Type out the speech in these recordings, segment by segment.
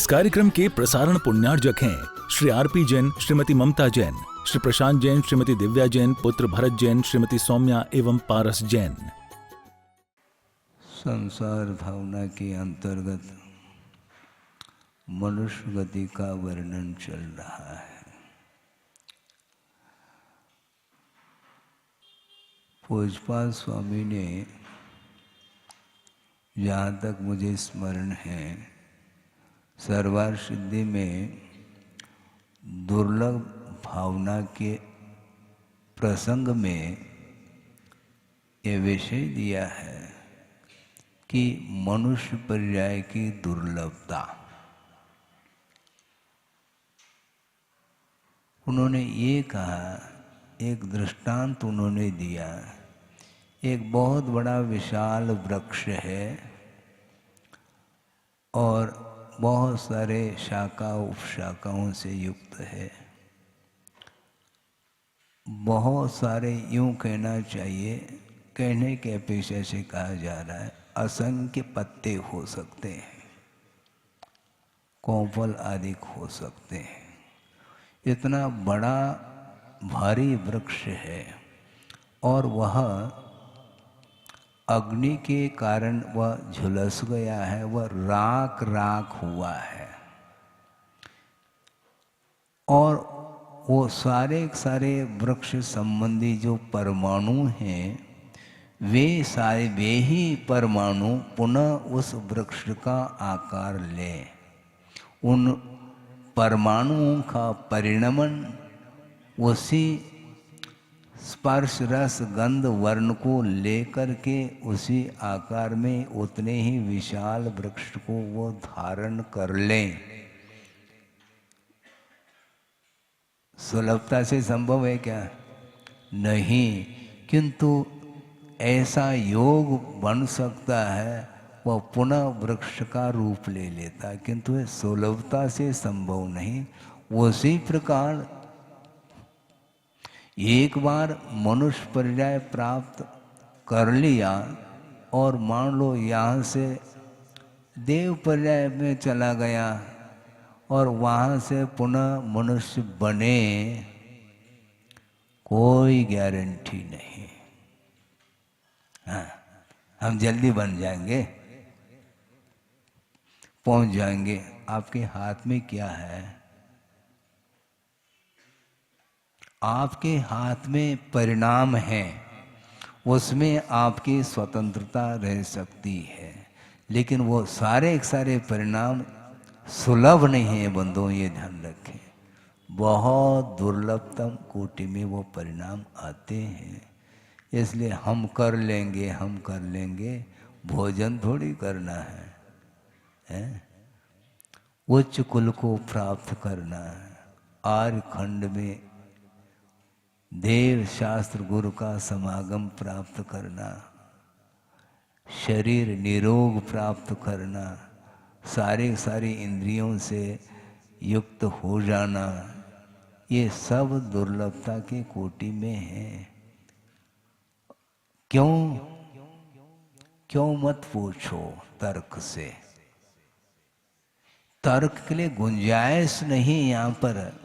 इस कार्यक्रम के प्रसारण पुण्यार्जक हैं श्री आरपी जैन, श्रीमती ममता जैन, श्री प्रशांत जैन, श्रीमती दिव्या जैन, पुत्र भरत जैन, श्रीमती सौम्या एवं पारस जैन। संसार भावना के अंतर्गत मनुष्य गति का वर्णन चल रहा है। पूज्यपाद स्वामी ने, जहाँ तक मुझे स्मरण है, सर्वार्थ सिद्धि में दुर्लभ भावना के प्रसंग में ये विषय दिया है कि मनुष्य पर्याय की दुर्लभता। उन्होंने ये कहा, एक दृष्टांत उन्होंने दिया, एक बहुत बड़ा विशाल वृक्ष है और बहुत सारे शाखा उपशाखाओं से युक्त है। बहुत सारे, यूं कहना चाहिए, कहने के अपेक्षा से कहा जा रहा है, असंख्य पत्ते हो सकते हैं, कोंपल आदि हो सकते हैं। इतना बड़ा भारी वृक्ष है और वह अग्नि के कारण वह झुलस गया है, वह राख राख हुआ है और वो सारे वृक्ष संबंधी जो परमाणु हैं, वे ही परमाणु पुनः उस वृक्ष का आकार लें। उन परमाणुओं का परिणमन उसी स्पर्श रस गंध वर्ण को लेकर के उसी आकार में उतने ही विशाल वृक्ष को वो धारण कर लें। सुलभता से संभव है क्या? नहीं, किंतु ऐसा योग बन सकता है, वह पुनः वृक्ष का रूप ले लेता है, किंतु ये सुलभता से संभव नहीं। उसी प्रकार एक बार मनुष्य पर्याय प्राप्त कर लिया और मान लो यहाँ से देव पर्याय में चला गया और वहाँ से पुनः मनुष्य बने, कोई गारंटी नहीं। हाँ, हम जल्दी बन जाएंगे, पहुँच जाएंगे। आपके हाथ में क्या है? आपके हाथ में परिणाम है, उसमें आपकी स्वतंत्रता रह सकती है, लेकिन वो सारे परिणाम सुलभ नहीं है बंधुओं, ये ध्यान रखें। बहुत दुर्लभतम कोटि में वो परिणाम आते हैं। इसलिए हम कर लेंगे, भोजन थोड़ी करना है? उच्च कुल को प्राप्त करना है, आर्य खंड में देव शास्त्र गुरु का समागम प्राप्त करना, शरीर निरोग प्राप्त करना, सारी इंद्रियों से युक्त हो जाना, ये सब दुर्लभता के कोटि में है। क्यों मत पूछो तर्क से। तर्क के लिए गुंजाइश नहीं यहाँ पर,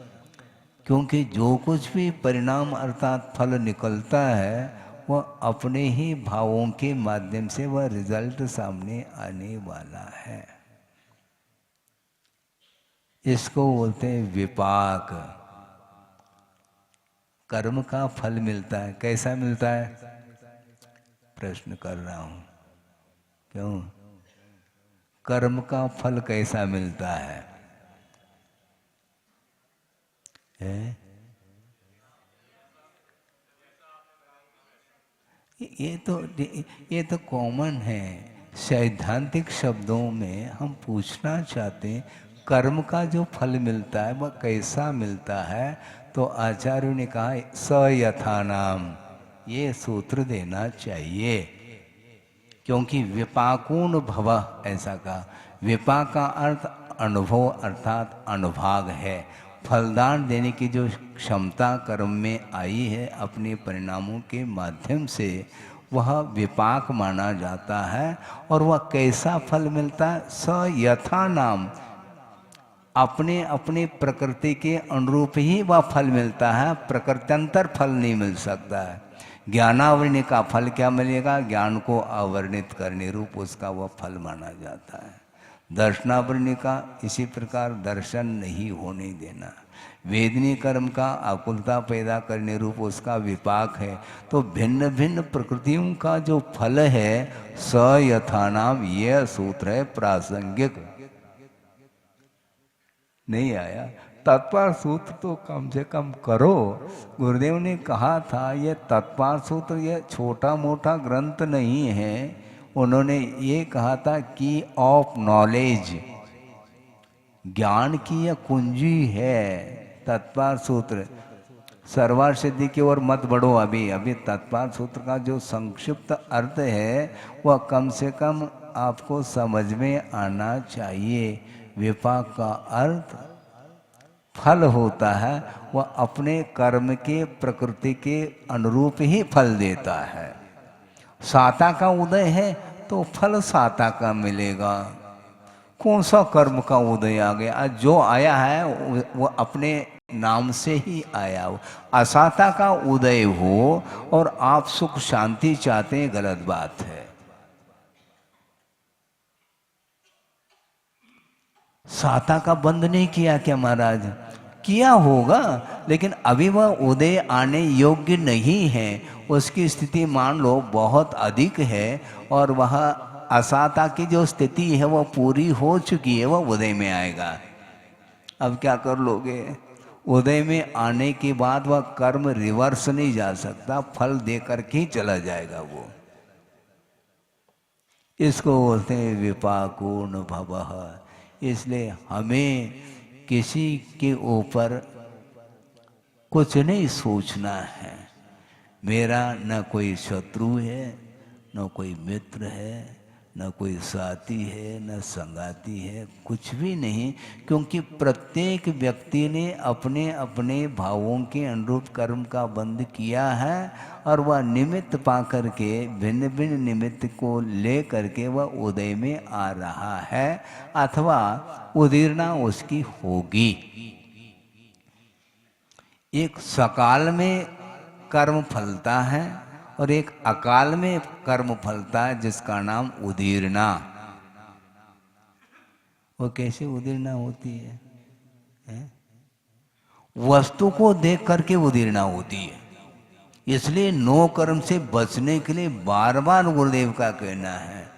क्योंकि जो कुछ भी परिणाम अर्थात फल निकलता है, वह अपने ही भावों के माध्यम से वह रिजल्ट सामने आने वाला है। इसको बोलते हैं विपाक। कर्म का फल मिलता है, कैसा मिलता है? प्रश्न कर रहा हूं, क्यों? कर्म का फल कैसा मिलता है? ये तो कॉमन है। सैद्धांतिक शब्दों में हम पूछना चाहते हैं, कर्म का जो फल मिलता है वह कैसा मिलता है? तो आचार्यों ने कहा स यथा नाम, ये सूत्र देना चाहिए, क्योंकि विपाकोन भवः ऐसा कहा। विपाक का अर्थ अनुभव अर्थात अनुभाग है। फलदान देने की जो क्षमता कर्म में आई है अपने परिणामों के माध्यम से, वह विपाक माना जाता है। और वह कैसा फल मिलता है? स यथा नाम, अपने अपने प्रकृति के अनुरूप ही वह फल मिलता है, प्रकृत्यंतर फल नहीं मिल सकता है। ज्ञानावरणी का फल क्या मिलेगा? ज्ञान को आवर्णित करने रूप उसका वह फल माना जाता है। दर्शनावरणी का इसी प्रकार दर्शन नहीं होने देना। वेदनी कर्म का आकुलता पैदा करने रूप उसका विपाक है। तो भिन्न भिन्न प्रकृतियों का जो फल है स यथा नाम, यह सूत्र है प्रासंगिक। नहीं आया तत्पर सूत्र तो कम से कम करो। गुरुदेव ने कहा था ये तत्पर सूत्र ये छोटा मोटा ग्रंथ नहीं है। उन्होंने ये कहा था की ऑफ नॉलेज, ज्ञान की यह कुंजी है तत्पर सूत्र। सर्वार सिद्धि की ओर मत बढ़ो अभी। अभी तत्पर सूत्र का जो संक्षिप्त अर्थ है वह कम से कम आपको समझ में आना चाहिए। विपाक का अर्थ फल होता है, वह अपने कर्म के प्रकृति के अनुरूप ही फल देता है। साता का उदय है तो फल साता का मिलेगा। कौन सा कर्म का उदय आ गया? आज जो आया है वो अपने नाम से ही आया हो। असाता का उदय हो और आप सुख शांति चाहते हैं, गलत बात है। साता का बंद नहीं किया क्या महाराज? किया होगा, लेकिन अभी वह उदय आने योग्य नहीं है। उसकी स्थिति मान लो बहुत अधिक है और वह असाता की जो स्थिति है वह पूरी हो चुकी है, वह उदय में आएगा। अब क्या कर लोगे? उदय में आने के बाद वह कर्म रिवर्स नहीं जा सकता, फल दे करके ही चला जाएगा वो। इसको बोलते हैं विपाकोन भवः। इसलिए हमें किसी के ऊपर कुछ नहीं सोचना है। मेरा न कोई शत्रु है, न कोई मित्र है, न कोई साथी है, न संगाती है, कुछ भी नहीं। क्योंकि प्रत्येक व्यक्ति ने अपने अपने भावों के अनुरूप कर्म का बंध किया है और वह निमित्त पा करके भिन्न भिन्न निमित्त को ले करके वह उदय में आ रहा है अथवा उदीर्णा उसकी होगी। एक सकाल में कर्म फलता है और एक अकाल में कर्म फलता है जिसका नाम उदीर्णा। वो कैसे उदीर्णा होती है? वस्तु को देख करके उदीर्णा होती है। इसलिए नो कर्म से बचने के लिए बार बार गुरुदेव का कहना है।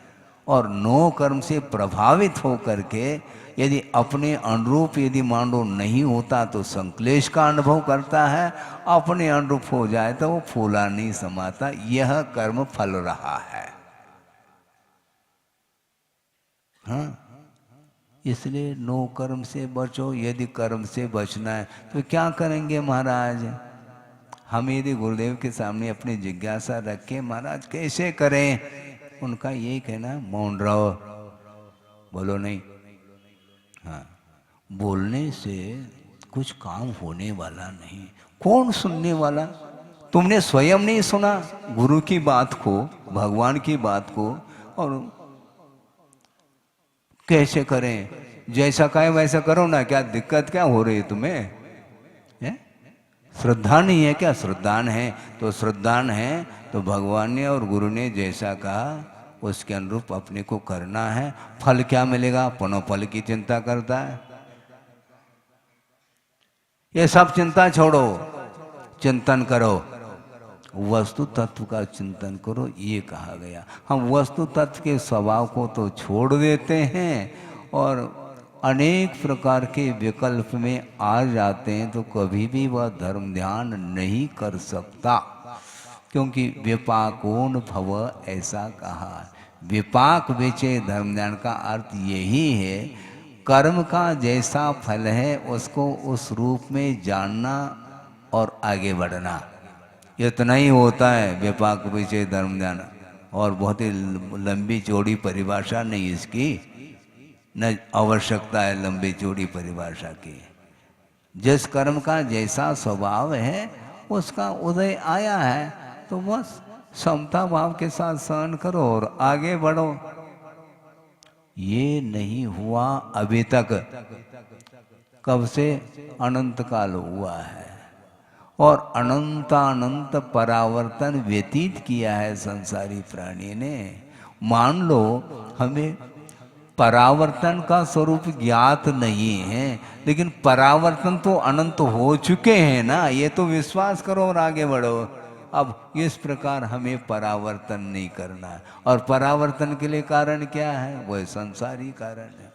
और नो कर्म से प्रभावित हो करके यदि अपने अनुरूप यदि मान लो नहीं होता तो संक्लेश का अनुभव करता है, अपने अनुरूप हो जाए तो वो फूला नहीं समाता। यह कर्म फल रहा है। हाँ, इसलिए नो कर्म से बचो। यदि कर्म से बचना है तो क्या करेंगे महाराज? हम यदि गुरुदेव के सामने अपनी जिज्ञासा रखें महाराज कैसे करें, उनका यही कहना मौन रहो, बोलो नहीं। हाँ, बोलने से कुछ काम होने वाला नहीं। कौन सुनने वाला? तुमने स्वयं नहीं सुना गुरु की बात को, भगवान की बात को, और कैसे करें? जैसा कहे वैसा करो ना। क्या दिक्कत क्या हो रही है तुम्हें? है? श्रद्धा नहीं है क्या? श्रद्धान है तो श्रद्धान है तो भगवान ने और गुरु ने जैसा कहा उसके अनुरूप अपने को करना है। फल क्या मिलेगा? पुनः फल की चिंता करता है। ये सब चिंता छोड़ो, चिंतन करो, वस्तु तत्व का चिंतन करो, ये कहा गया। हम वस्तु तत्व के स्वभाव को तो छोड़ देते हैं और अनेक प्रकार के विकल्प में आ जाते हैं, तो कभी भी वह धर्म ध्यान नहीं कर सकता। क्योंकि विपाकोन भव ऐसा कहा। विपाक विचय धर्म ध्यान का अर्थ यही है, कर्म का जैसा फल है उसको उस रूप में जानना और आगे बढ़ना। इतना ही होता है विपाक विचय धर्म ध्यान। और बहुत ही लंबी चौड़ी परिभाषा नहीं इसकी, न आवश्यकता है लंबी चौड़ी परिभाषा की। जिस कर्म का जैसा स्वभाव है उसका उदय आया है तो बस समता भाव के साथ सहन करो और आगे बढ़ो। ये नहीं हुआ अभी तक। कब से? अनंत काल हुआ है। और अनंत परावर्तन व्यतीत किया है संसारी प्राणी ने। मान लो हमें परावर्तन का स्वरूप ज्ञात नहीं है, लेकिन परावर्तन तो अनंत हो चुके हैं ना, ये तो विश्वास करो और आगे बढ़ो। अब इस प्रकार हमें परावर्तन नहीं करना है। और परावर्तन के लिए कारण क्या है? वह संसारी कारण है।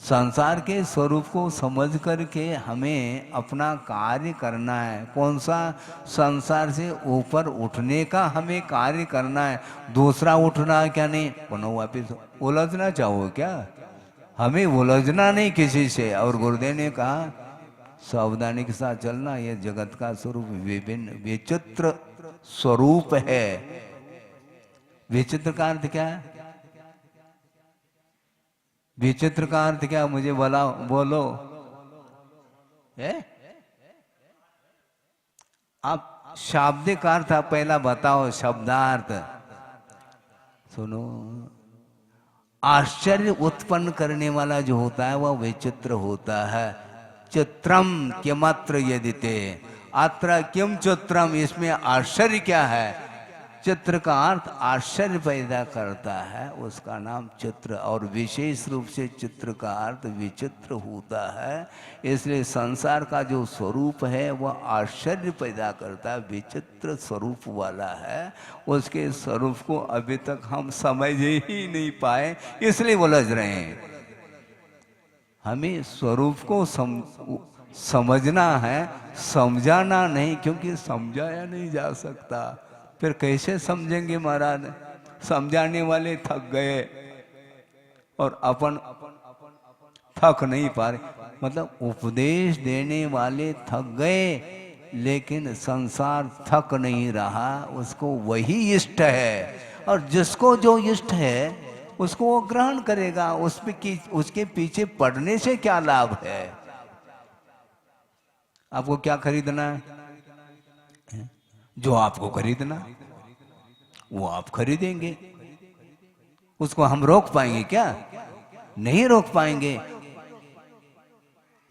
संसार के स्वरूप को समझ करके हमें अपना कार्य करना है। कौन सा? संसार से ऊपर उठने का हमें कार्य करना है। दूसरा उठना क्या नहीं? पुनः वापिस उलझना चाहो क्या? हमें उलझना नहीं किसी से। और गुरुदेव ने कहा सावधानी के साथ चलना, यह जगत का स्वरूप विभिन्न विचित्र स्वरूप है। विचित्र का अर्थ क्या है? विचित्र का अर्थ क्या? मुझे बोलो है? आप शाब्दिक अर्थ पहला बताओ, शब्दार्थ सुनो। आश्चर्य उत्पन्न करने वाला जो होता है वह विचित्र होता है। चित्रम किमत्र यदिते, अत्र किम चित्रम, इसमें आश्चर्य क्या है? चित्र का अर्थ आश्चर्य पैदा करता है, उसका नाम चित्र। और विशेष रूप से चित्र का अर्थ विचित्र होता है। इसलिए संसार का जो स्वरूप है वह आश्चर्य पैदा करता है, विचित्र स्वरूप वाला है। उसके स्वरूप को अभी तक हम समझ ही नहीं पाए, इसलिए उलझ रहे हैं। हमें स्वरूप को समझना है, समझाना नहीं, क्योंकि समझाया नहीं जा सकता। फिर कैसे समझेंगे महाराज? समझाने वाले थक गए और अपन थक नहीं पा रहे। मतलब उपदेश देने वाले थक गए, लेकिन संसार थक नहीं रहा। उसको वही इष्ट है, और जिसको जो इष्ट है उसको वो ग्रहण करेगा। उसके पीछे पड़ने से क्या लाभ है? आपको क्या खरीदना है? जो आपको खरीदना वो आप खरीदेंगे। उसको हम रोक पाएंगे क्या? नहीं रोक पाएंगे,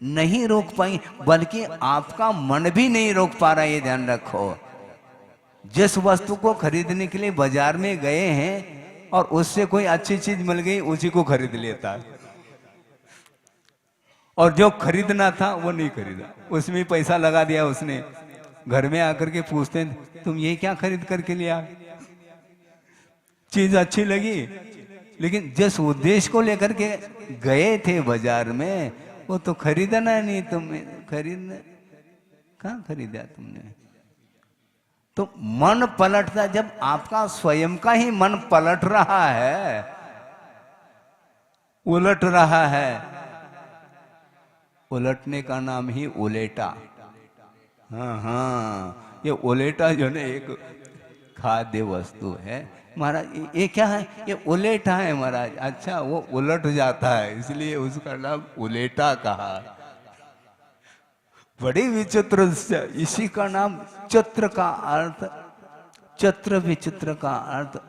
नहीं रोक पाएंगे। बल्कि आपका मन भी नहीं रोक पा रहा, ये ध्यान रखो। जिस वस्तु को खरीदने के लिए बाजार में गए हैं और उससे कोई अच्छी चीज मिल गई, उसी को खरीद लेता है। और जो खरीदना था वो नहीं खरीदा, उसमें पैसा लगा दिया उसने। घर में आकर के पूछते हैं तुम ये क्या खरीद करके लिया? चीज अच्छी लगी, लेकिन जिस उद्देश्य को लेकर के गए थे बाजार में वो तो खरीदना नहीं। तुमने कहाँ खरीदा तुमने? तो मन पलटता, जब आपका स्वयं का ही मन पलट रहा है, उलट रहा है। उलटने का नाम ही उलेटा। हाँ, ये उलेटा जो है एक खाद्य वस्तु है महाराज। ये क्या है? ये उलेटा है महाराज। अच्छा, वो उलट जाता है, इसलिए उसका नाम उलेटा कहा। बड़ी विचित्र, इसी का नाम चित्र का अर्थ, चित्र विचित्र का अर्थ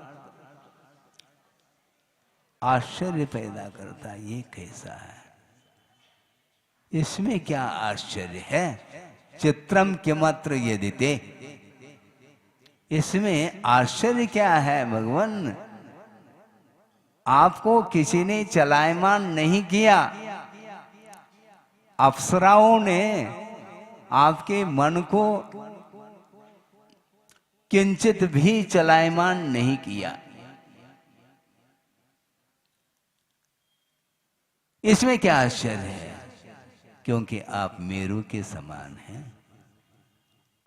आश्चर्य पैदा करता है। ये कैसा है? इसमें क्या आश्चर्य है? चित्रम किमत्र यदिते, इसमें आश्चर्य क्या है भगवान? आपको किसी ने चलायमान नहीं किया। अप्सराओं ने आपके मन को किंचित भी चलायमान नहीं किया। इसमें क्या आश्चर्य है? क्योंकि आप मेरु के समान हैं।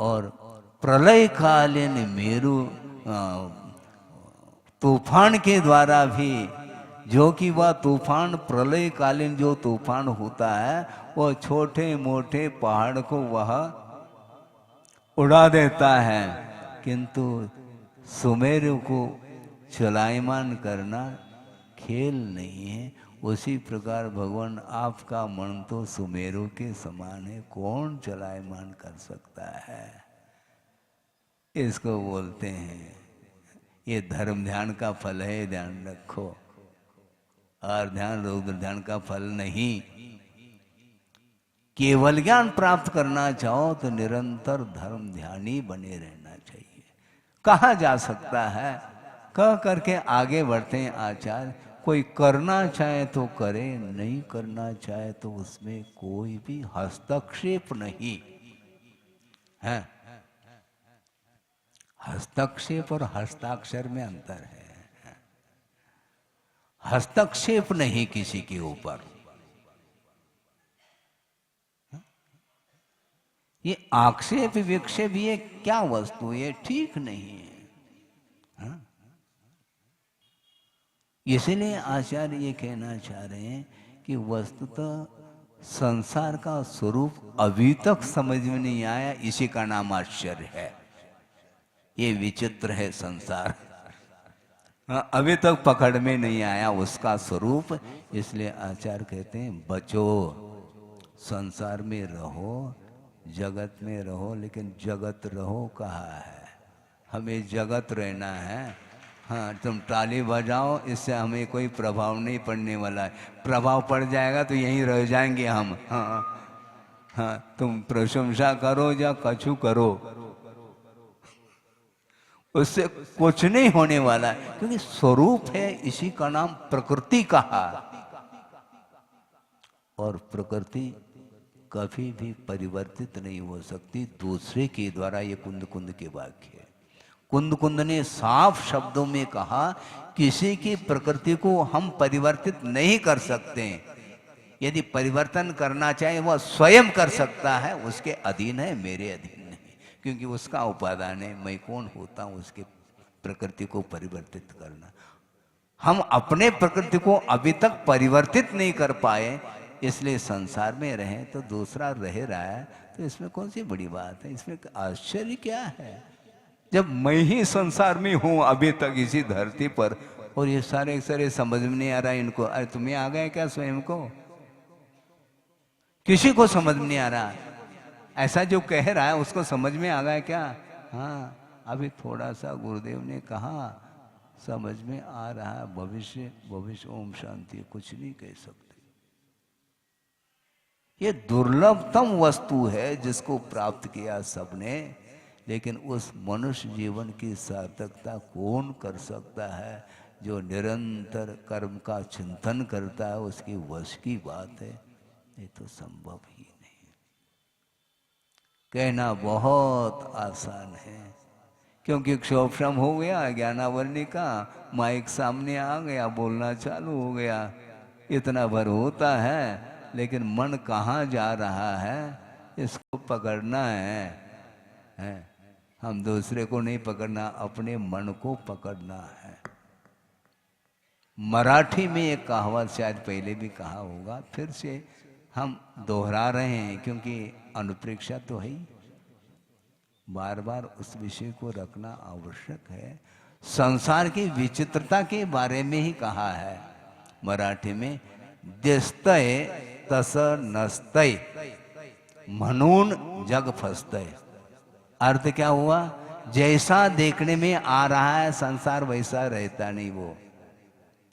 और प्रलय कालीन मेरु तूफान के द्वारा भी, जो कि वह तूफान प्रलय कालीन जो तूफान होता है वो छोटे मोटे पहाड़ को वह उड़ा देता है, किंतु सुमेरु को चलायमान करना खेल नहीं है। उसी प्रकार भगवान आपका मन तो सुमेरु के समान है, कौन चलायमान कर सकता है? इसको बोलते हैं, ये धर्म ध्यान का फल है, ध्यान रखो। और ध्यान रौद्र ध्यान का फल नहीं। केवल ज्ञान प्राप्त करना चाहो तो निरंतर धर्म ध्यान ही बने रहना चाहिए। कहा जा सकता है, कह करके आगे बढ़ते हैं आचार्य। कोई करना चाहे तो करे, नहीं करना चाहे तो उसमें कोई भी हस्तक्षेप नहीं है। हस्तक्षेप और हस्ताक्षर में अंतर है। हस्तक्षेप नहीं किसी के ऊपर। ये आक्षेप विक्षेप ये क्या वस्तु, ये ठीक नहीं है। इसलिए आचार्य ये कहना चाह रहे हैं कि वस्तुतः संसार का स्वरूप अभी तक समझ में नहीं आया, इसी का नाम आश्चर्य है। ये विचित्र है संसार, अभी तक पकड़ में नहीं आया उसका स्वरूप। इसलिए आचार्य कहते हैं बचो, संसार में रहो, जगत में रहो, लेकिन जगत रहो कहा है, हमें जगत रहना है। हाँ, तुम ताली बजाओ, इससे हमें कोई प्रभाव नहीं पड़ने वाला है। प्रभाव पड़ जाएगा तो यहीं रह जाएंगे हम। हाँ हाँ, तुम प्रशंसा करो या कछु करो, उससे कुछ नहीं होने वाला है, क्योंकि स्वरूप है, इसी का नाम प्रकृति कहा। और प्रकृति कभी भी परिवर्तित नहीं हो सकती दूसरे के द्वारा। ये कुंद कुंद के वाक्य है। कुंद कुंद ने साफ शब्दों में कहा, किसी की प्रकृति को हम परिवर्तित नहीं कर सकते। यदि परिवर्तन करना चाहे वह स्वयं कर सकता है, उसके अधीन है, मेरे अधीन नहीं, क्योंकि उसका उपादान है। मैं कौन होता हूँ उसके प्रकृति को परिवर्तित करना। हम अपने प्रकृति को अभी तक परिवर्तित नहीं कर पाए, इसलिए संसार में रहें तो दूसरा रह रहा है, तो इसमें कौन सी बड़ी बात है, इसमें आश्चर्य क्या है। जब मैं ही संसार में हूं अभी तक इसी धरती पर, और ये सारे सारे समझ में नहीं आ रहा इनको। अरे तुम्हें आ गए क्या स्वयं को? किसी को समझ में नहीं आ रहा। ऐसा जो कह रहा है उसको समझ में आ गया क्या? हाँ, अभी थोड़ा सा गुरुदेव ने कहा समझ में आ रहा है। भविष्य भविष्य ओम शांति, कुछ नहीं कह सकते। ये दुर्लभतम वस्तु है जिसको प्राप्त किया सबने, लेकिन उस मनुष्य जीवन की सार्थकता कौन कर सकता है? जो निरंतर कर्म का चिंतन करता है, उसकी वश की बात है। ये तो संभव ही नहीं। कहना बहुत आसान है, क्योंकि क्षोभम हो गया, ज्ञानावरणी का माइक सामने आ गया, बोलना चालू हो गया, इतना भर होता है, लेकिन मन कहाँ जा रहा है इसको पकड़ना है। हम दूसरे को नहीं पकड़ना, अपने मन को पकड़ना है। मराठी में एक कहावत शायद पहले भी कहा होगा, फिर से हम दोहरा रहे हैं, क्योंकि अनुप्रेक्षा तो है ही, बार बार उस विषय को रखना आवश्यक है। संसार की विचित्रता के बारे में ही कहा है मराठी में, दिसतय तस नसतय म्हणून जग फसतय। अर्थ क्या हुआ? जैसा देखने में आ रहा है संसार, वैसा रहता नहीं वो,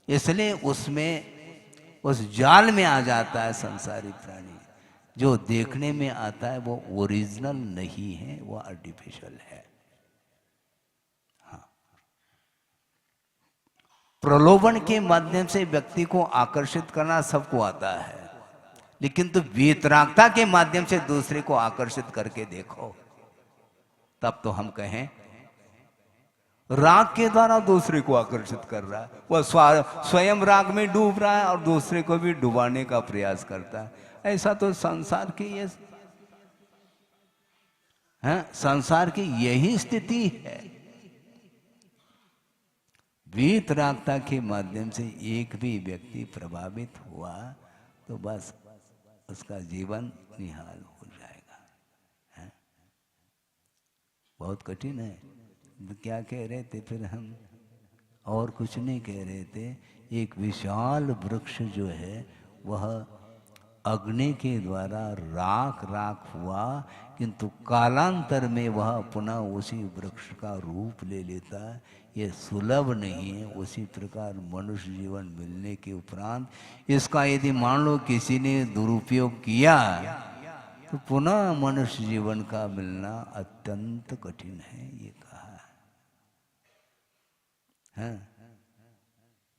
इसलिए उसमें उस जाल में आ जाता है संसारी प्राणी। जो देखने में आता है वो ओरिजिनल नहीं है, वो आर्टिफिशियल है। हाँ, प्रलोभन के माध्यम से व्यक्ति को आकर्षित करना सबको आता है, लेकिन तो वीतरागता के माध्यम से दूसरे को आकर्षित करके देखो, तब तो हम कहें राग के द्वारा दूसरे को आकर्षित कर रहा है। वह स्वयं राग में डूब रहा है और दूसरे को भी डुबाने का प्रयास करता है। ऐसा तो संसार की ये संसार की यही स्थिति है। वीतरागता के माध्यम से एक भी व्यक्ति प्रभावित हुआ तो बस उसका जीवन निहाल हो जाएगा। बहुत कठिन है। क्या कह रहे थे फिर हम? और कुछ नहीं कह रहे थे। एक विशाल वृक्ष जो है वह अग्नि के द्वारा राख राख हुआ, किंतु कालांतर में वह पुनः उसी वृक्ष का रूप ले लेता है। ये सुलभ नहीं है। उसी प्रकार मनुष्य जीवन मिलने के उपरांत इसका यदि मान लो किसी ने दुरुपयोग किया तो पुनः मनुष्य जीवन का मिलना अत्यंत कठिन है, ये कहा है।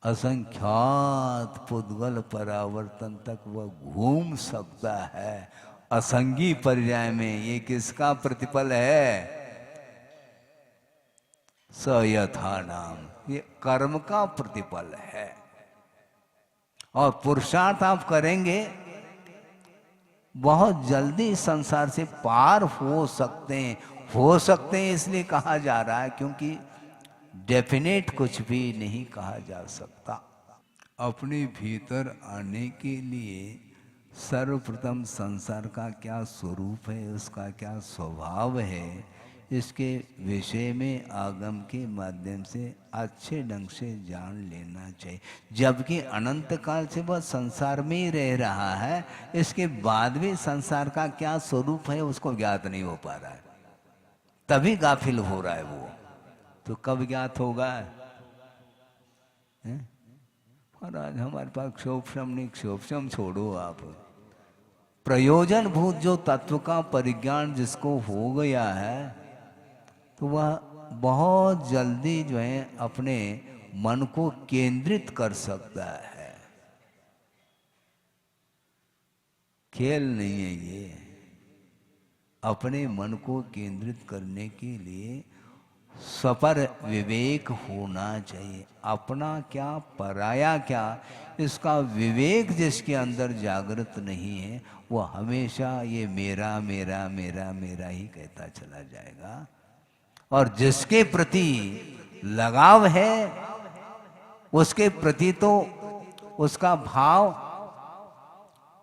असंख्यात पुद्गल परावर्तन तक वह घूम सकता है असंगी पर्याय में। ये किसका प्रतिफल है? स यथा नाम, ये कर्म का प्रतिफल है। और पुरुषार्थ आप करेंगे बहुत जल्दी संसार से पार हो सकते हैं। हो सकते हैं इसलिए कहा जा रहा है क्योंकि डेफिनेट कुछ भी नहीं कहा जा सकता। अपने भीतर आने के लिए सर्वप्रथम संसार का क्या स्वरूप है, उसका क्या स्वभाव है, इसके विषय में आगम के माध्यम से अच्छे ढंग से जान लेना चाहिए। जबकि अनंत काल से वह संसार में ही रह रहा है, इसके बाद भी संसार का क्या स्वरूप है उसको ज्ञात नहीं हो पा रहा है, तभी गाफिल हो रहा है वो। तो कब ज्ञात होगा? और आज हमारे पास क्षोभम नहीं, क्षोभम छोड़ो आप, प्रयोजन भूत जो तत्व का परिज्ञान जिसको हो गया है तो वह बहुत जल्दी जो है अपने मन को केंद्रित कर सकता है। खेल नहीं है ये। अपने मन को केंद्रित करने के लिए सपर विवेक होना चाहिए। अपना क्या पराया क्या, इसका विवेक जिसके अंदर जागृत नहीं है वो हमेशा ये मेरा मेरा मेरा मेरा ही कहता चला जाएगा। और जिसके प्रति लगाव है उसके प्रति तो उसका भाव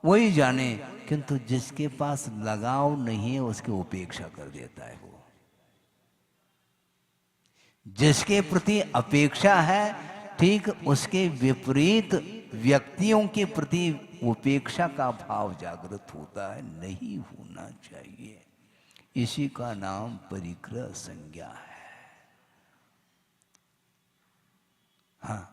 वही जाने, किंतु जिसके पास लगाव नहीं है उसकी उपेक्षा कर देता है वो। जिसके प्रति अपेक्षा है ठीक उसके विपरीत व्यक्तियों के प्रति उपेक्षा का भाव जागृत होता है। नहीं होना चाहिए। इसी का नाम परिग्रह संज्ञा है। हाँ,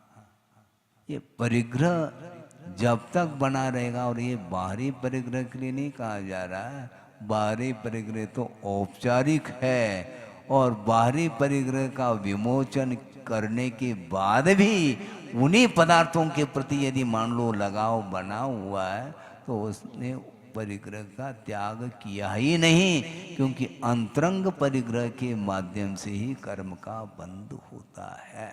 ये परिग्रह जब तक बना रहेगा, और ये बाहरी परिग्रह के लिए नहीं कहा जा रहा है, बाहरी परिग्रह तो औपचारिक है, और बाहरी परिग्रह का विमोचन करने के बाद भी उन्हीं पदार्थों के प्रति यदि मान लो लगाव बना हुआ है तो उसने परिग्रह का त्याग किया ही नहीं, क्योंकि अंतरंग परिग्रह के माध्यम से ही कर्म का बंध होता है।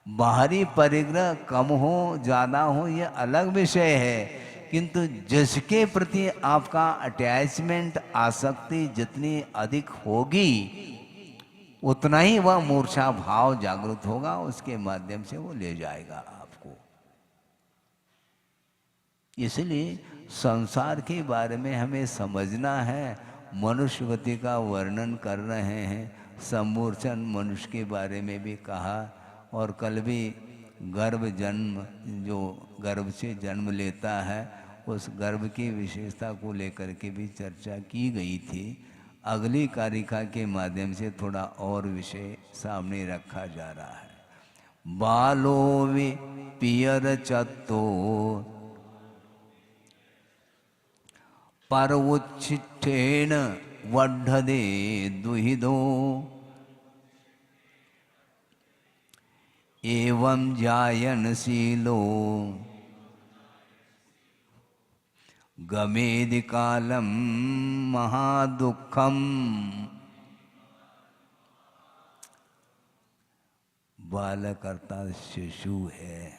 बाहरी परिग्रह कम हो ज्यादा हो ये अलग विषय है, किंतु जिसके प्रति आपका अटैचमेंट आसक्ति जितनी अधिक होगी उतना ही वह मूर्छा भाव जागृत होगा, उसके माध्यम से वो ले जाएगा आपको। इसलिए संसार के बारे में हमें समझना है। मनुष्य गति का वर्णन कर रहे हैं, समूर्छन मनुष्य के बारे में भी कहा, और कल भी गर्भ जन्म, जो गर्भ से जन्म लेता है उस गर्भ की विशेषता को लेकर के भी चर्चा की गई थी। अगली कारिका के माध्यम से थोड़ा और विषय सामने रखा जा रहा है। बालो वे पियर चत्तो पर उच्छिष्टेन वड्ढदे दुहिदो एवं जायनशीलो गमेदि कालम महादुखम। बालक अर्थात शिशु है,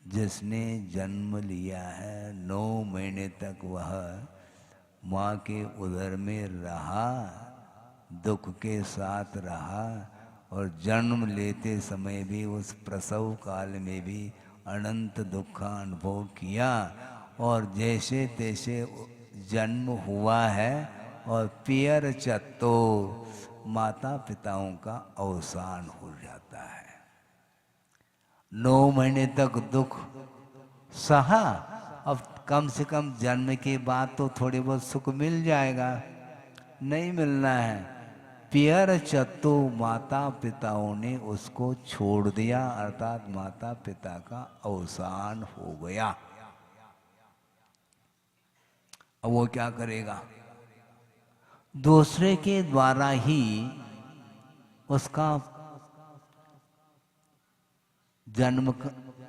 जिसने जन्म लिया है, 9 महीने तक वह माँ के उदर में रहा, दुख के साथ रहा, और जन्म लेते समय भी उस प्रसव काल में भी अनंत दुख का अनुभव किया, और जैसे तैसे जन्म हुआ है, और पियर चत्तो माता पिताओं का अवसान हो जाता है। 9 महीने तक दुख सहा, अब कम से कम जन्म के बाद तो थोड़े बहुत सुख मिल जाएगा, नहीं मिलना है। पियर चत्तो माता पिताओं ने उसको छोड़ दिया, अर्थात माता पिता का अवसान हो गया। अब वो क्या करेगा? दूसरे के द्वारा ही उसका जन्म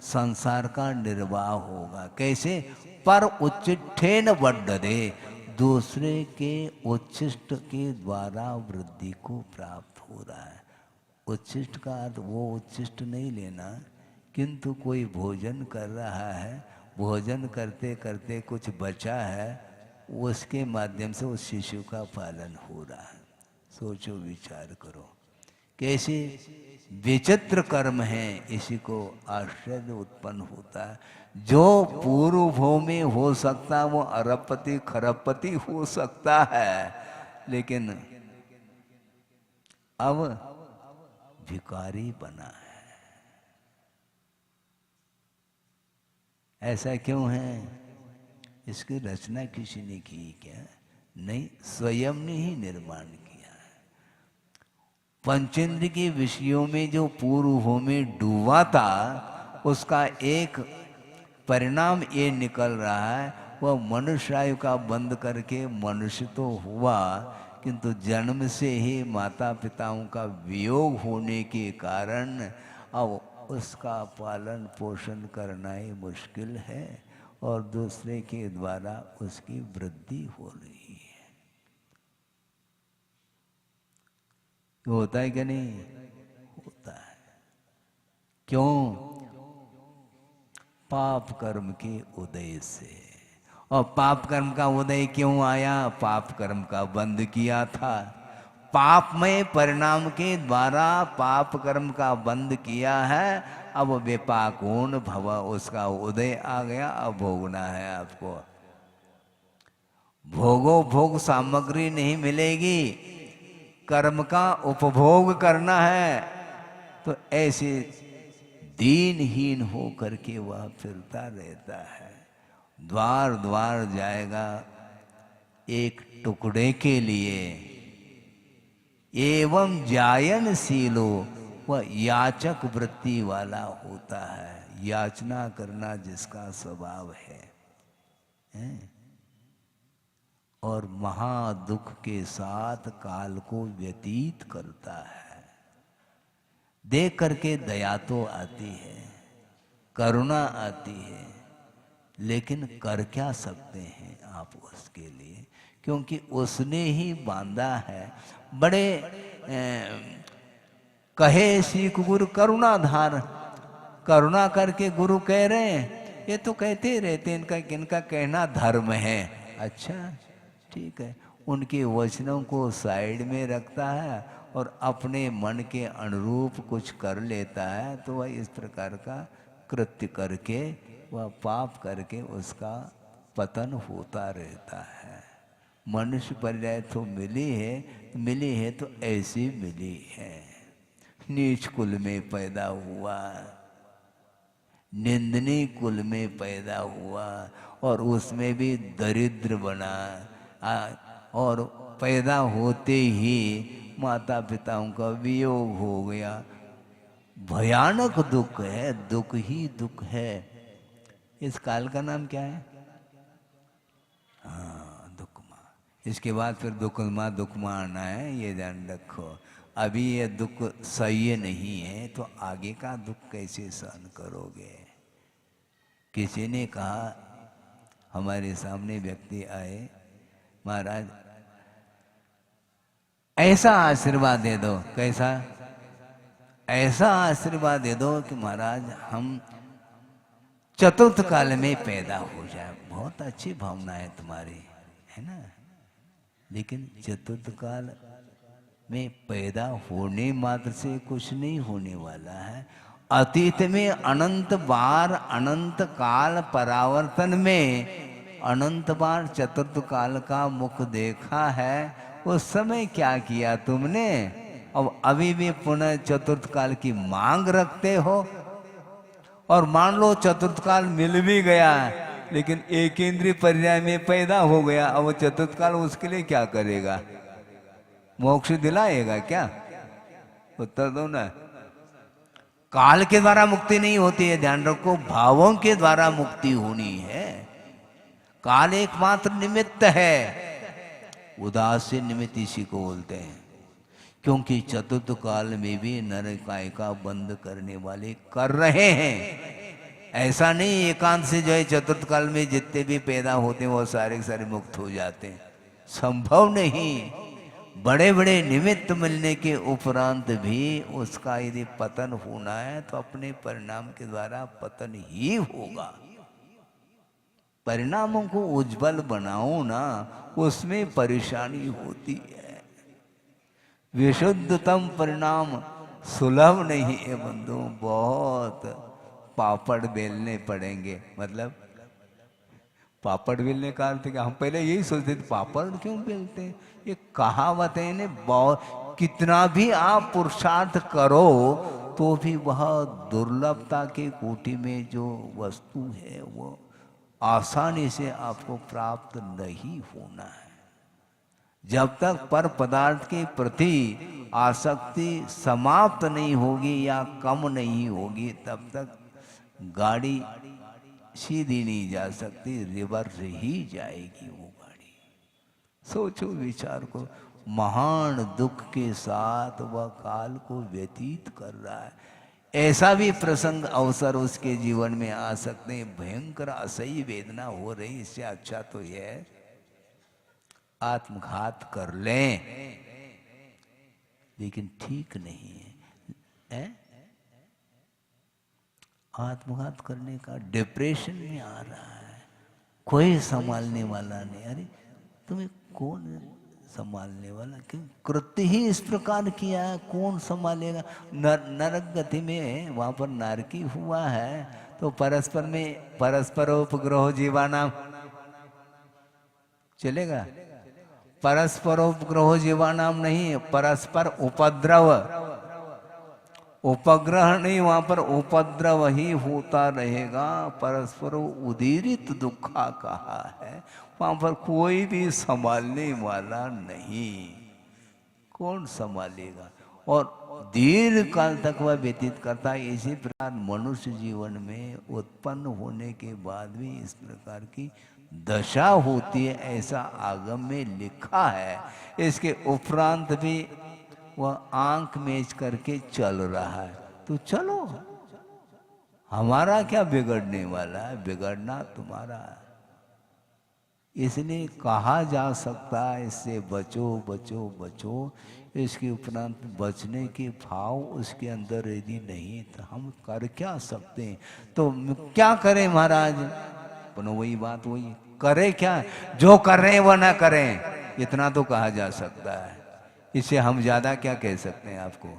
संसार का निर्वाह होगा। कैसे? पर उच्चिष्ठेन वर्धते, दूसरे के उच्छिष्ट के द्वारा वृद्धि को प्राप्त हो रहा है। उच्छिष्ट का अर्थ वो उच्छिष्ट नहीं लेना, किंतु कोई भोजन कर रहा है, भोजन करते करते कुछ बचा है, उसके माध्यम से उस शिशु का पालन हो रहा है। सोचो, विचार करो, कैसे विचित्र कर्म है, इसी को आश्चर्य उत्पन्न होता है। जो पूर्व भव में हो सकता है वो अरबपति खरबपति हो सकता है, लेकिन अब भिखारी बना है। ऐसा क्यों है? इसकी रचना किसी ने की क्या? नहीं, स्वयं ने ही निर्माण किया है। पंचेंद्र के विषयों में जो पूर्व में डूबा था, उसका एक परिणाम ये निकल रहा है, वह मनुष्य आयु का बंद करके मनुष्य तो हुआ, किंतु जन्म से ही माता पिताओं का वियोग होने के कारण अब उसका पालन पोषण करना ही मुश्किल है, और दूसरे के द्वारा उसकी वृद्धि हो रही है। होता है कि नहीं? होता है। क्यों? पाप कर्म के उदय से। और पाप कर्म का उदय क्यों आया? पाप कर्म का बंद किया था। पापमय परिणाम के द्वारा पाप कर्म का बंद किया है, अब विपाकोन भव, उसका उदय आ गया। अब भोगना है आपको। भोगो भोग सामग्री नहीं मिलेगी, कर्म का उपभोग करना है। तो ऐसे दीनहीन हो करके वह फिरता रहता है, द्वार द्वार जाएगा एक टुकड़े के लिए। एवं जायनशीलो, वह याचक वृत्ति वाला होता है, याचना करना जिसका स्वभाव है? और महादुख के साथ काल को व्यतीत करता है। देख करके दया तो आती है, करुणा आती है, लेकिन कर क्या सकते हैं आप उसके लिए? क्योंकि उसने ही बांधा है। बड़े कहे सीख गुरु करुणाधार, करुणा करके गुरु कह रहे हैं, ये तो कहते रहते हैं, इनका कहना धर्म है। अच्छा, ठीक है, उनके वचनों को साइड में रखता है और अपने मन के अनुरूप कुछ कर लेता है, तो वह इस प्रकार का कृत्य करके, वह पाप करके उसका पतन होता रहता है। मनुष्य पर्याय तो मिली है तो ऐसी मिली है। नीच कुल में पैदा हुआ, निंदनीय कुल में पैदा हुआ, और उसमें भी दरिद्र बना, और पैदा होते ही माता पिताओं का वियोग हो गया। भयानक दुख है, दुख ही दुख है। इस काल का नाम क्या है? हाँ, दुखमा। इसके बाद फिर दुखमा आना है, ये ध्यान रखो। अभी ये दुख सही नहीं है तो आगे का दुख कैसे सहन करोगे? किसी ने कहा, हमारे सामने व्यक्ति आए, महाराज ऐसा आशीर्वाद दे दो। कैसा? ऐसा आशीर्वाद दे दो कि महाराज हम चतुर्थ काल में पैदा हो जाए। बहुत अच्छी भावना है तुम्हारी, है ना? लेकिन चतुर्थ काल में पैदा होने मात्र से कुछ नहीं होने वाला है। अतीत में अनंत बार, अनंत काल परावर्तन में अनंत बार चतुर्थ काल का मुख देखा है। उस समय क्या किया तुमने? अब अभी भी पुनः चतुर्थ काल की मांग रखते हो। और मान लो चतुर्थ काल मिल भी गया, लेकिन एक इंद्रिय पर्याय में पैदा हो गया, अब वो चतुर्थ काल उसके लिए क्या करेगा? मोक्ष दिलाएगा क्या? उत्तर दो ना। काल के द्वारा मुक्ति नहीं होती है, ध्यान रखो, भावों के द्वारा मुक्ति होनी है। काल एकमात्र निमित्त है, उदासीन निमित्त इसी को बोलते हैं। क्योंकि चतुर्थ काल में भी नरकायिका बंद करने वाले कर रहे हैं। ऐसा नहीं एकांत से जो है चतुर्थ काल में जितने भी पैदा होते हैं वो सारे के सारे मुक्त हो जाते हैं, संभव नहीं। बड़े बड़े निमित्त मिलने के उपरांत भी उसका यदि पतन होना है तो अपने परिणाम के द्वारा पतन ही होगा। परिणामों को उज्जवल बनाओ ना, उसमें परेशानी होती है। विशुद्धतम परिणाम सुलभ नहीं है बंधु, बहुत पापड़ बेलने पड़ेंगे। मतलब पापड़ बेलने का अर्थ क्या? हम पहले यही सोचते थे पापड़ क्यों बेलते हैं, ये कहावत है ने बहुत। कितना भी आप पुरुषार्थ करो तो भी वह दुर्लभता के कोटि में जो वस्तु है वो आसानी से आपको प्राप्त नहीं होना है। जब तक पर पदार्थ के प्रति आसक्ति समाप्त नहीं होगी या कम नहीं होगी तब तक गाड़ी सीधी नहीं जा सकती, रिवर्स ही जाएगी वो गाड़ी। सोचो, विचार को, महान दुख के साथ वह काल को व्यतीत कर रहा है। ऐसा भी प्रसंग अवसर उसके जीवन में आ सकते हैं, भयंकर असह्य वेदना हो रही, इससे अच्छा तो यह आत्मघात कर लें, लेकिन ठीक नहीं है। आत्मघात करने का डिप्रेशन में आ रहा है, कोई संभालने वाला नहीं। अरे तुम्हें कौन संभालने वाला? क्यों? कृत्य ही इस प्रकार किया है, कौन संभालेगा? नरक गति में वहां पर नारकी हुआ है तो परस्पर में परस्परोपग्रह जीवानाम चलेगा? परस्परोपग्रह जीवानाम नहीं, परस्पर उपद्रव, उपग्रह नहीं, वहां पर उपद्रव ही होता रहेगा। परस्पर उदीरित दुखा कहा है, वहां पर कोई भी संभालने वाला नहीं। कौन संभालेगा? और दीर्घ काल तक वह व्यतीत करता है। इसी प्रकार मनुष्य जीवन में उत्पन्न होने के बाद भी इस प्रकार की दशा होती है, ऐसा आगम में लिखा है। इसके उपरांत भी वह आंख मेज करके चल रहा है, तो चलो, हमारा क्या बिगड़ने वाला है? बिगड़ना तुम्हारा है। इसलिए कहा जा सकता है इससे बचो बचो बचो। इसके उपरांत बचने के भाव उसके अंदर यदि नहीं तो हम कर क्या सकते हैं? तो क्या करें महाराज? वही बात, वही करे क्या? जो कर रहे हैं वो ना करें, इतना तो कहा जा सकता है। इससे हम ज्यादा क्या कह सकते हैं आपको?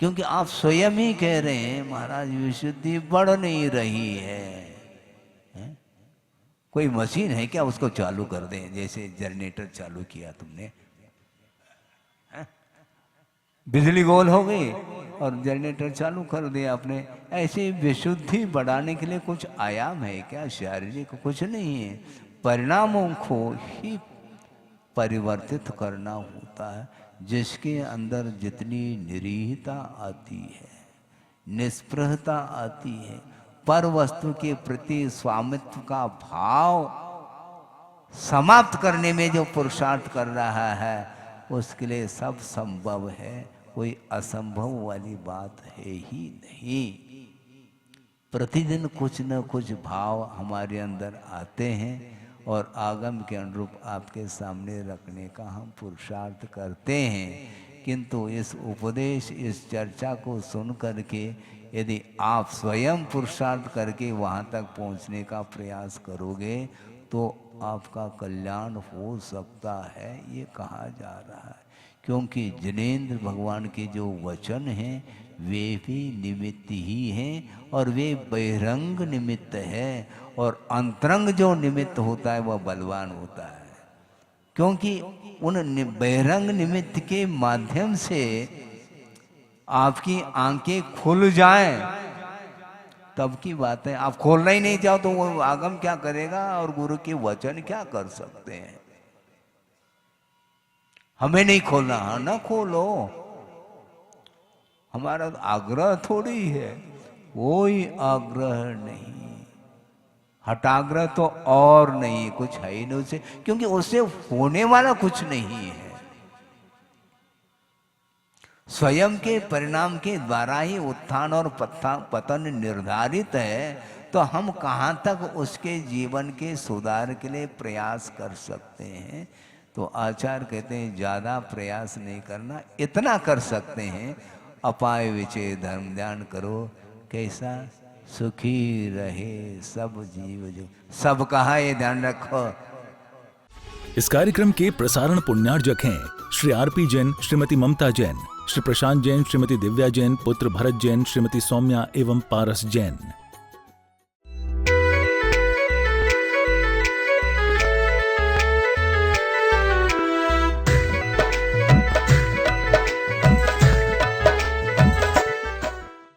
क्योंकि आप स्वयं ही कह रहे हैं महाराज विशुद्धि बढ़ नहीं रही है। कोई मशीन है क्या उसको चालू कर दें, जैसे जनरेटर चालू किया तुमने, बिजली गोल हो गई और जनरेटर चालू कर दिया आपने। ऐसे विशुद्धि बढ़ाने के लिए कुछ आयाम है क्या? शारीरिक कुछ नहीं है, परिणामों को ही परिवर्तित करना होता है। जिसके अंदर जितनी निरीहता आती है, निष्प्रहता आती है, पर वस्तु के प्रति स्वामित्व का भाव समाप्त करने में जो पुरुषार्थ कर रहा है उसके लिए सब संभव है, कोई असंभव वाली बात है ही नहीं। प्रतिदिन कुछ न कुछ भाव हमारे अंदर आते हैं और आगम के अनुरूप आपके सामने रखने का हम पुरुषार्थ करते हैं। किंतु इस उपदेश, इस चर्चा को सुन करके यदि आप स्वयं पुरुषार्थ करके वहाँ तक पहुँचने का प्रयास करोगे तो आपका कल्याण हो सकता है, ये कहा जा रहा है। क्योंकि जिनेंद्र भगवान के जो वचन हैं वे भी निमित्त ही हैं और वे बहिरंग निमित्त है, और अंतरंग जो निमित्त होता है वह बलवान होता है। क्योंकि उन बहिरंग निमित्त के माध्यम से आपकी आंखें खुल जाएं तब की बात है। आप खोलना ही नहीं चाहो तो वो आगम क्या करेगा और गुरु के वचन क्या कर सकते हैं। हमें नहीं खोलना, हाँ ना खोलो, हमारा आग्रह थोड़ी है, कोई आग्रह नहीं, हटाग्रह तो और नहीं, कुछ है ही नहीं उसे, क्योंकि उससे होने वाला कुछ नहीं है। स्वयं के परिणाम के द्वारा ही उत्थान और पतन निर्धारित है, तो हम कहाँ तक उसके जीवन के सुधार के लिए प्रयास कर सकते हैं। तो आचार्य कहते हैं ज़्यादा प्रयास नहीं करना, इतना कर सकते हैं अपाय विचय धर्म ध्यान करो, कैसा सुखी रहे सब जीव जो, सब कहा ये ध्यान रखो। इस कार्यक्रम के प्रसारण पुण्यार्जक हैं श्री आरपी जैन, श्रीमती ममता जैन, श्री प्रशांत जैन, श्रीमती दिव्या जैन, पुत्र भरत जैन, श्रीमती सौम्या एवं पारस जैन।